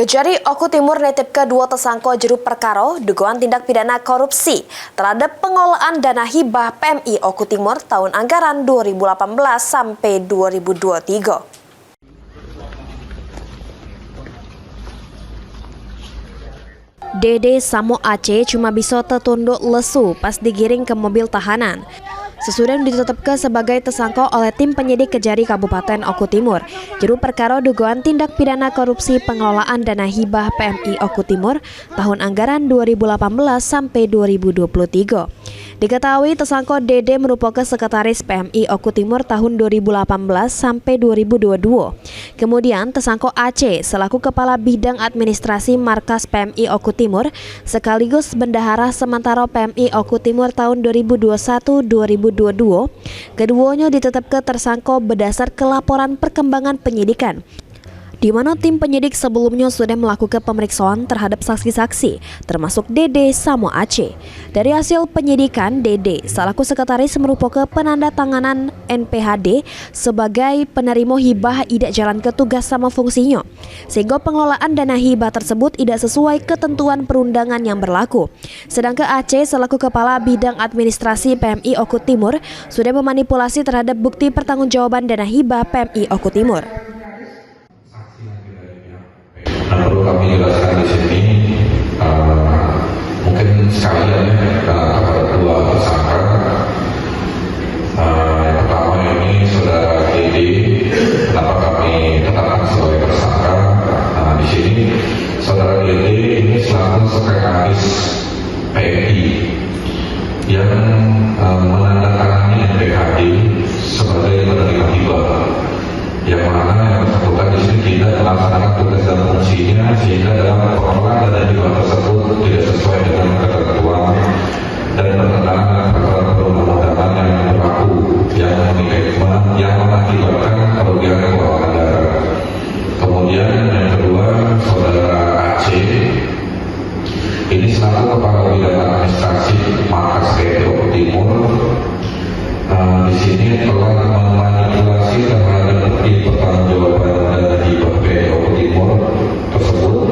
Kejari Oku Timur netipke dua tersangka jeru perkara dugaan tindak pidana korupsi terhadap pengelolaan dana hibah PMI Oku Timur tahun anggaran 2018 sampai 2023. Dede Samo Aceh cuma bisa tertunduk lesu pas digiring ke mobil tahanan. Sesudah ditetapkan sebagai tersangka oleh tim penyidik Kejari Kabupaten Oku Timur, jeru perkara dugaan tindak pidana korupsi pengelolaan dana hibah PMI Oku Timur tahun anggaran 2018 sampai 2023. Diketahui tersangka Dede merupakan sekretaris PMI Oku Timur tahun 2018 sampai 2022. Kemudian tersangka Aceh selaku kepala bidang administrasi markas PMI Oku Timur sekaligus bendahara sementara PMI Oku Timur tahun 2021-2022. Keduanya ditetapkan tersangka berdasar ke laporan perkembangan penyidikan, di mana tim penyidik sebelumnya sudah melakukan pemeriksaan terhadap saksi-saksi, termasuk Dede Samo Aceh. Dari hasil penyidikan, Dede selaku sekretaris merupakan penanda tanganan NPHD sebagai penerima hibah tidak jalan ke tugas sama fungsinya, sehingga pengelolaan dana hibah tersebut tidak sesuai ketentuan perundangan yang berlaku. Sedangkan Aceh selaku kepala bidang administrasi PMI Oku Timur sudah memanipulasi terhadap bukti pertanggungjawaban dana hibah PMI Oku Timur. Nah, perlu kami jelaskan di sini, mungkin sekalian kepada dua tersangka. Yang pertama ini saudara Dede, kenapa kami tetapkan sebagai tersangka? Di sini saudara Dede ini selaku sekretaris PMI yang menandatangani NPHD sebagai penerima hibah, yang mana yang bersangkutan di sini tidak melaksanakan tugas dan fungsinya, sehingga dalam pengelolaan dana hibah tersebut tidak sesuai dengan ketentuan dan bertentangan dengan peraturan perundang-undangan yang berlaku yang mengakibatkan kerugian keuangan negara. Kemudian yang kedua, saudara Aceh ini selaku kepala bidang administrasi markas PMI Oku Timur di sini telah memanipulasi terhadap bukti pertanggungjawaban dana hibah PMI Oku Timur tersebut.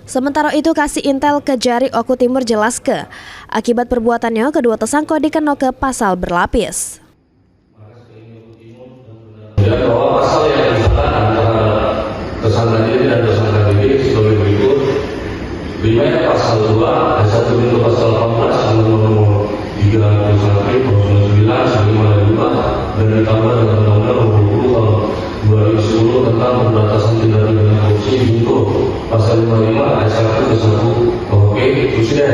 Sementara itu, Kasih Intel Kejari Oku Timur jelaskan, akibat perbuatannya kedua tersangka dikenakan pasal berlapis. Dan bahwa pasal yang dikenakan antara tersangka Dede dan tersangka Dede sebagai berikut. 5 pasal 2 ayat 1 pintu pasal 18 Undang-Undang Nomor 31 Tahun 1999 dan ditambah dengan Undang-Undang Nomor 20 Tahun 2010 tentang pemberantasan tindak pidana korupsi junto pasal 55 ayat 1 ke 1 KUHP Presiden,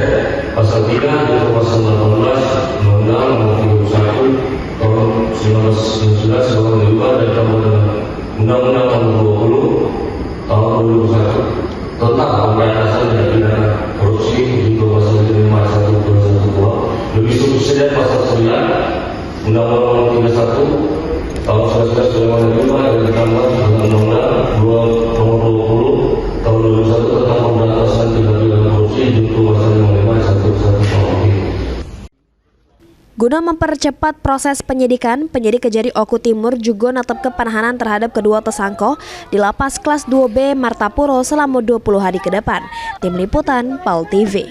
pasal 3 junto pasal 18 Undang-Undang Nomor 31 Tahun 1999 sebagai diubah dan ditambah dengan Undang-Undang Nomor 20 Tahun 2001 tentang pemberantasan tindak pidana korupsi junto pasal 5 ayat 1 ke 1 lebih subsidi pasal 9 Undang-Undang Nomor 31 Tahun 1995 dan ditambah dengan Undang-Undang Nomor 20 Tahun 2001 tentang pemberantasan tindak pidana korupsi junto pasal 5 ayat 1 ke 1 KUHP. Guna mempercepat proses penyidikan, penyidik Kejari Oku Timur juga menetapkan penahanan terhadap kedua tersangka di lapas kelas 2B Martapuro selama 20 hari ke depan. Tim Liputan PAL TV.